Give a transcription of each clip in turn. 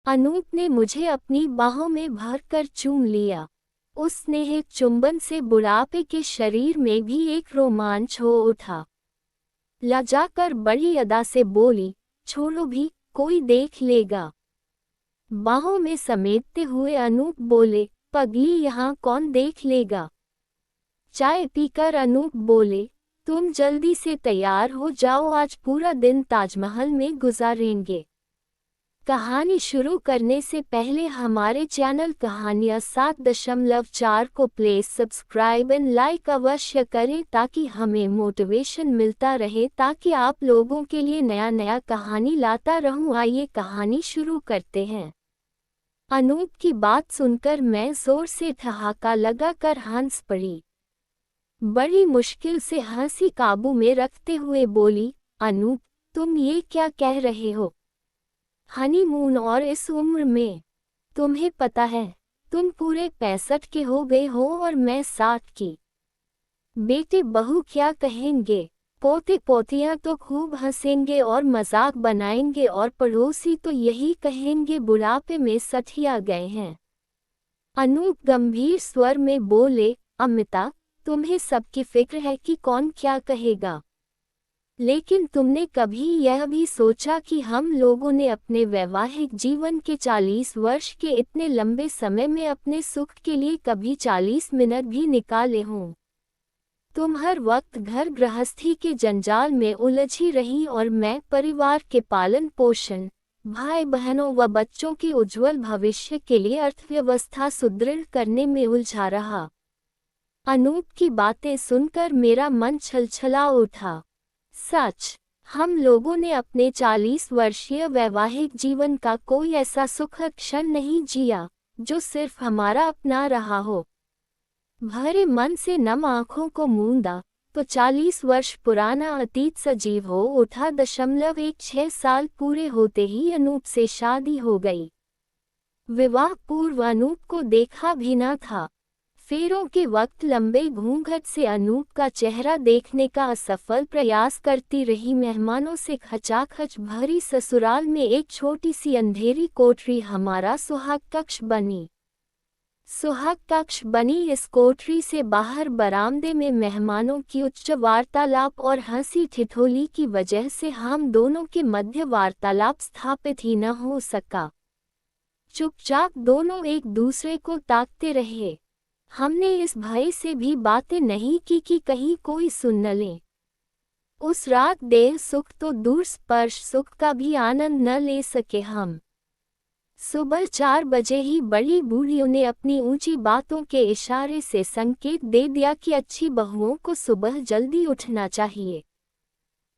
अनूप ने मुझे अपनी बाहों में भरकर चूम लिया। उस स्नेहित चुंबन से बुढ़ापे के शरीर में भी एक रोमांच हो उठा। लजाकर बड़ी अदा से बोली, छोड़ो भी, कोई देख लेगा। बाहों में समेटते हुए अनूप बोले, पगली, यहाँ कौन देख लेगा। चाय पीकर अनूप बोले, तुम जल्दी से तैयार हो जाओ, आज पूरा दिन ताजमहल में गुजारेंगे। कहानी शुरू करने से पहले हमारे चैनल कहानियाँ 7.4 को प्लीज सब्सक्राइब एंड लाइक अवश्य करें ताकि हमें मोटिवेशन मिलता रहे, ताकि आप लोगों के लिए नया नया कहानी लाता रहूं। आइए कहानी शुरू करते हैं। अनूप की बात सुनकर मैं जोर से ठहाका लगाकर हंस पड़ी। बड़ी मुश्किल से हंसी काबू में रखते हुए बोली, अनूप, तुम ये क्या कह रहे हो। हनीमून और इस उम्र में? तुम्हें पता है, तुम पूरे 65 के हो गए हो और मैं 60 की। बेटे बहू क्या कहेंगे, पोते पोतियां तो खूब हंसेंगे और मजाक बनाएंगे और पड़ोसी तो यही कहेंगे बुढ़ापे में सठिया गए हैं। अनूप गंभीर स्वर में बोले, अमिता, तुम्हें सबकी फिक्र है कि कौन क्या कहेगा, लेकिन तुमने कभी यह भी सोचा कि हम लोगों ने अपने वैवाहिक जीवन के 40 वर्ष के इतने लंबे समय में अपने सुख के लिए कभी 40 मिनट भी निकाले हों। तुम हर वक्त घर गृहस्थी के जंजाल में उलझी रही और मैं परिवार के पालन पोषण, भाई बहनों व बच्चों के उज्जवल भविष्य के लिए अर्थव्यवस्था सुदृढ़ करने में उलझा रहा। अनूप की बातें सुनकर मेरा मन छलछला उठा। सच, हम लोगों ने अपने 40 वर्षीय वैवाहिक जीवन का कोई ऐसा सुखद क्षण नहीं जिया जो सिर्फ हमारा अपना रहा हो। भरे मन से नम आंखों को मूंदा तो 40 वर्ष पुराना अतीत सजीव हो उठा। 6 साल पूरे होते ही अनूप से शादी हो गई। विवाह पूर्व अनूप को देखा भी न था। फेरों के वक्त लंबे घूंघट से अनूप का चेहरा देखने का असफल प्रयास करती रही। मेहमानों से खचाखच भरी ससुराल में एक छोटी सी अंधेरी कोठरी हमारा सुहाग कक्ष बनी। इस कोठरी से बाहर बरामदे में मेहमानों की उच्च वार्तालाप और हंसी ठिठोली की वजह से हम दोनों के मध्य वार्तालाप स्थापित ही न हो सका। चुपचाप दोनों एक दूसरे को ताकते रहे। हमने इस भय से भी बातें नहीं की कि कहीं कोई सुन न ले। उस रात देह सुख तो दूर स्पर्श सुख का भी आनंद न ले सके हम। सुबह 4 बजे ही बड़ी बूढ़ियों ने अपनी ऊंची बातों के इशारे से संकेत दे दिया कि अच्छी बहुओं को सुबह जल्दी उठना चाहिए।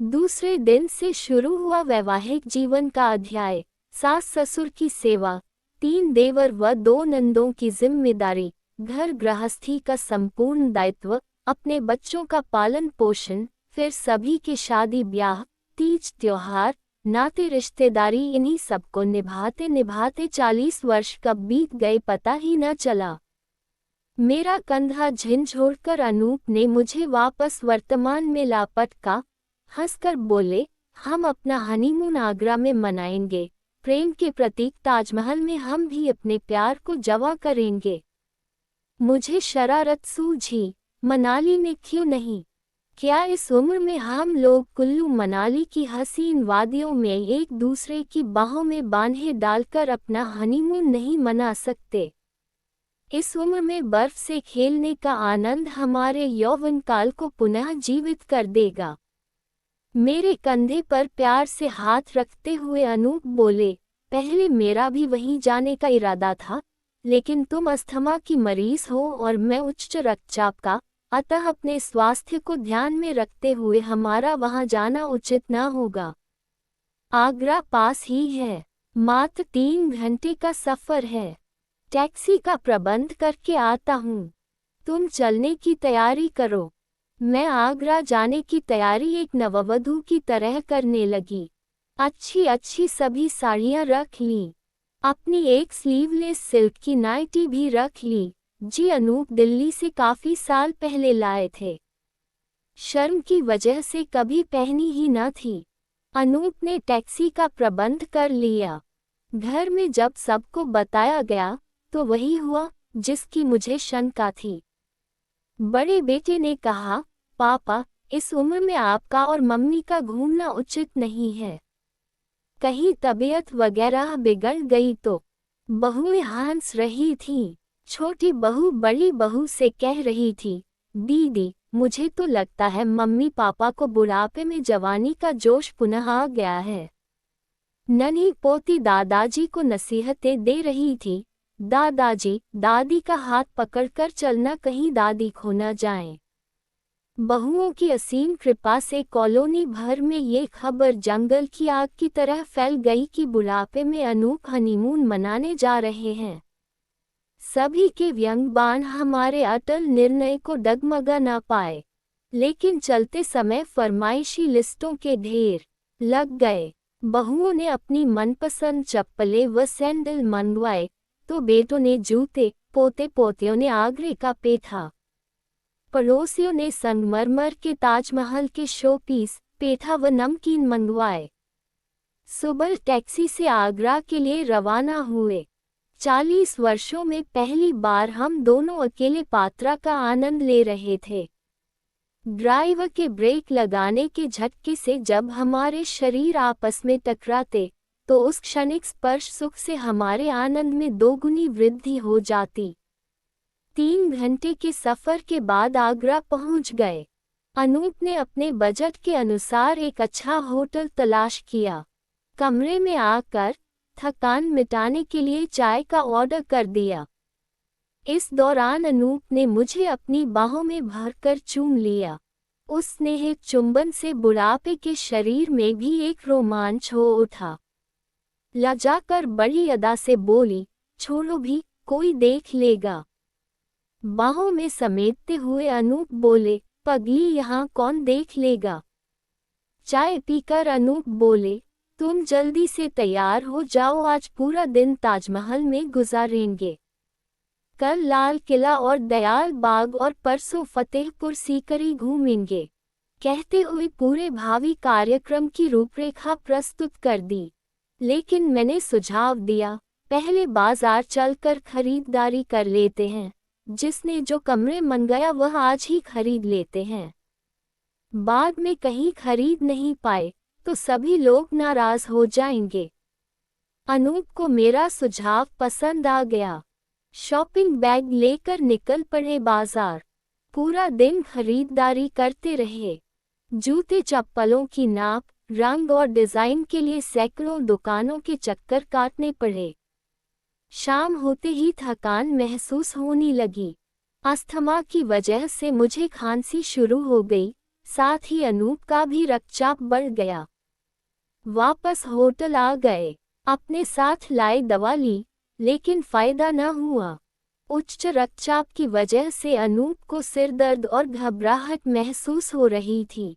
दूसरे दिन से शुरू हुआ वैवाहिक जीवन का अध्याय। सास ससुर की सेवा, 3 देवर व 2 नंदों की जिम्मेदारी, घर गृहस्थी का संपूर्ण दायित्व, अपने बच्चों का पालन पोषण, फिर सभी के शादी ब्याह, तीज त्योहार, नाते रिश्तेदारी, इन्हीं सबको निभाते निभाते 40 वर्ष कब बीत गए पता ही न चला। मेरा कंधा झिंझोड़कर अनूप ने मुझे वापस वर्तमान में ला पटका। हंसकर बोले, हम अपना हनीमून आगरा में मनाएंगे। प्रेम के प्रतीक ताजमहल में हम भी अपने प्यार को जवा करेंगे। मुझे शरारत सूझी, मनाली में क्यों नहीं? क्या इस उम्र में हम लोग कुल्लू मनाली की हसीन वादियों में एक दूसरे की बाहों में बांधे डालकर अपना हनीमून नहीं मना सकते? इस उम्र में बर्फ से खेलने का आनंद हमारे यौवन काल को पुनः जीवित कर देगा। मेरे कंधे पर प्यार से हाथ रखते हुए अनूप बोले, पहले मेरा भी वहीं जाने का इरादा था, लेकिन तुम अस्थमा की मरीज हो और मैं उच्च रक्तचाप का, अतः अपने स्वास्थ्य को ध्यान में रखते हुए हमारा वहां जाना उचित न होगा। आगरा पास ही है, मात्र 3 घंटे का सफर है। टैक्सी का प्रबंध करके आता हूँ, तुम चलने की तैयारी करो। मैं आगरा जाने की तैयारी एक नववधू की तरह करने लगी। अच्छी सभी साड़ियाँ रख लीं, अपनी एक स्लीवलेस सिल्क की नाइटी भी रख ली। जी, अनूप दिल्ली से काफी साल पहले लाए थे, शर्म की वजह से कभी पहनी ही न थी। अनूप ने टैक्सी का प्रबंध कर लिया। घर में जब सबको बताया गया तो वही हुआ जिसकी मुझे शंका थी। बड़े बेटे ने कहा, पापा, इस उम्र में आपका और मम्मी का घूमना उचित नहीं है। कहीं तबीयत वगैरह बिगड़ गई तो। बहुएं हंस रही थीं। छोटी बहू बड़ी बहू से कह रही थी, दीदी, मुझे तो लगता है मम्मी पापा को बुढ़ापे में जवानी का जोश पुनः आ गया है। नन्ही पोती दादाजी को नसीहतें दे रही थी, दादाजी, दादी का हाथ पकड़कर चलना, कहीं दादी खो न जाएं। बहुओं की असीम कृपा से कॉलोनी भर में ये खबर जंगल की आग की तरह फैल गई कि बुढ़ापे में अनूप हनीमून मनाने जा रहे हैं। सभी के व्यंग बाण हमारे अटल निर्णय को डगमगा न पाए, लेकिन चलते समय फरमाइशी लिस्टों के ढेर लग गए। बहुओं ने अपनी मनपसंद चप्पलें व सैंडल मंगवाए तो बेटों ने जूते, पोते पोतियों ने आगरे का पेठा, पड़ोसियों ने संगमरमर के ताजमहल के शोपीस, पेठा व नमकीन मंगवाए। सुबह टैक्सी से आगरा के लिए रवाना हुए। 40 वर्षों में पहली बार हम दोनों अकेले यात्रा का आनंद ले रहे थे। ड्राइवर के ब्रेक लगाने के झटके से जब हमारे शरीर आपस में टकराते तो उस क्षणिक स्पर्श सुख से हमारे आनंद में दोगुनी वृद्धि हो जाती। 3 घंटे के सफर के बाद आगरा पहुंच गए। अनूप ने अपने बजट के अनुसार एक अच्छा होटल तलाश किया। कमरे में आकर थकान मिटाने के लिए चाय का ऑर्डर कर दिया। इस दौरान अनूप ने मुझे अपनी बाहों में भरकर चूम लिया। उस स्नेह चुंबन से बुढ़ापे के शरीर में भी एक रोमांच हो उठा। लजाकर बड़ी अदा से बोली, छोड़ो भी, कोई देख लेगा। बाहों में समेटते हुए अनूप बोले, पगली, यहाँ कौन देख लेगा। चाय पीकर अनूप बोले, तुम जल्दी से तैयार हो जाओ, आज पूरा दिन ताजमहल में गुजारेंगे। कल लाल किला और दयाल बाग और परसों फतेहपुर सीकरी घूमेंगे। कहते हुए पूरे भावी कार्यक्रम की रूपरेखा प्रस्तुत कर दी। लेकिन मैंने सुझाव दिया, पहले बाजार चलकर खरीदारी कर लेते हैं। जिसने जो कमरे मंगाया वह आज ही खरीद लेते हैं। बाद में कहीं खरीद नहीं पाए तो सभी लोग नाराज हो जाएंगे। अनूप को मेरा सुझाव पसंद आ गया। शॉपिंग बैग लेकर निकल पड़े बाजार। पूरा दिन खरीदारी करते रहे। जूते चप्पलों की नाप, रंग और डिजाइन के लिए सैकड़ों दुकानों के चक्कर काटने पड़े। शाम होते ही थकान महसूस होने लगी। अस्थमा की वजह से मुझे खांसी शुरू हो गई, साथ ही अनूप का भी रक्तचाप बढ़ गया। वापस होटल आ गए। अपने साथ लाए दवा ली, लेकिन फायदा न हुआ। उच्च रक्तचाप की वजह से अनूप को सिर दर्द और घबराहट महसूस हो रही थी।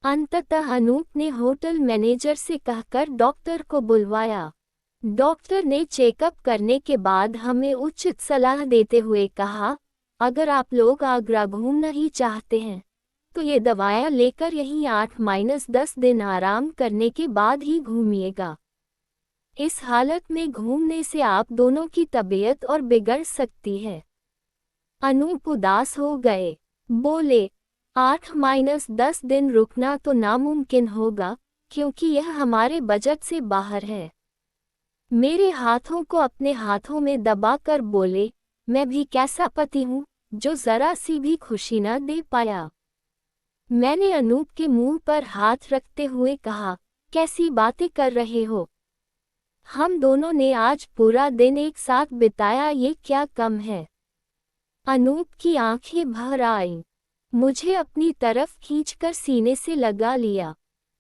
अंततः अनूप ने होटल मैनेजर से कहकर डॉक्टर को बुलवाया। डॉक्टर ने चेकअप करने के बाद हमें उचित सलाह देते हुए कहा, अगर आप लोग आगरा घूमना ही चाहते हैं तो ये दवाएं लेकर यहीं 8-10 दिन आराम करने के बाद ही घूमिएगा। इस हालत में घूमने से आप दोनों की तबीयत और बिगड़ सकती है। अनूप उदास हो गए। बोले, 8-10 दिन रुकना तो नामुमकिन होगा, क्योंकि यह हमारे बजट से बाहर है। मेरे हाथों को अपने हाथों में दबाकर बोले, मैं भी कैसा पति हूँ जो जरा सी भी खुशी न दे पाया। मैंने अनूप के मुंह पर हाथ रखते हुए कहा, कैसी बातें कर रहे हो। हम दोनों ने आज पूरा दिन एक साथ बिताया, ये क्या कम है। अनूप की आंखें भर आईं। मुझे अपनी तरफ खींचकर सीने से लगा लिया।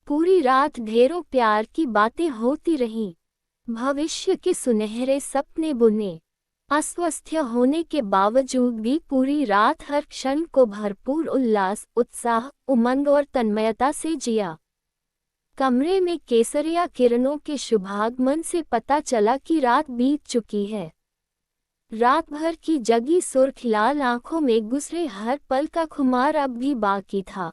पूरी रात ढेरों प्यार की बातें होती रहीं। भविष्य के सुनहरे सपने बुने। अस्वस्थ होने के बावजूद भी पूरी रात हर क्षण को भरपूर उल्लास, उत्साह, उमंग और तन्मयता से जिया। कमरे में केसरिया किरणों के शुभागमन से पता चला कि रात बीत चुकी है। रात भर की जगी सुर्ख लाल आंखों में गुजरे हर पल का खुमार अब भी बाकी था।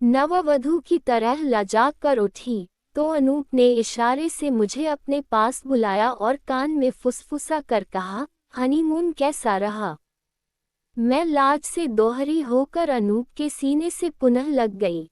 नववधू की तरह लजाक कर उठी, तो अनूप ने इशारे से मुझे अपने पास बुलाया और कान में फुसफुसा कर कहा, हनीमून कैसा रहा? मैं लाज से दोहरी होकर अनूप के सीने से पुनः लग गई।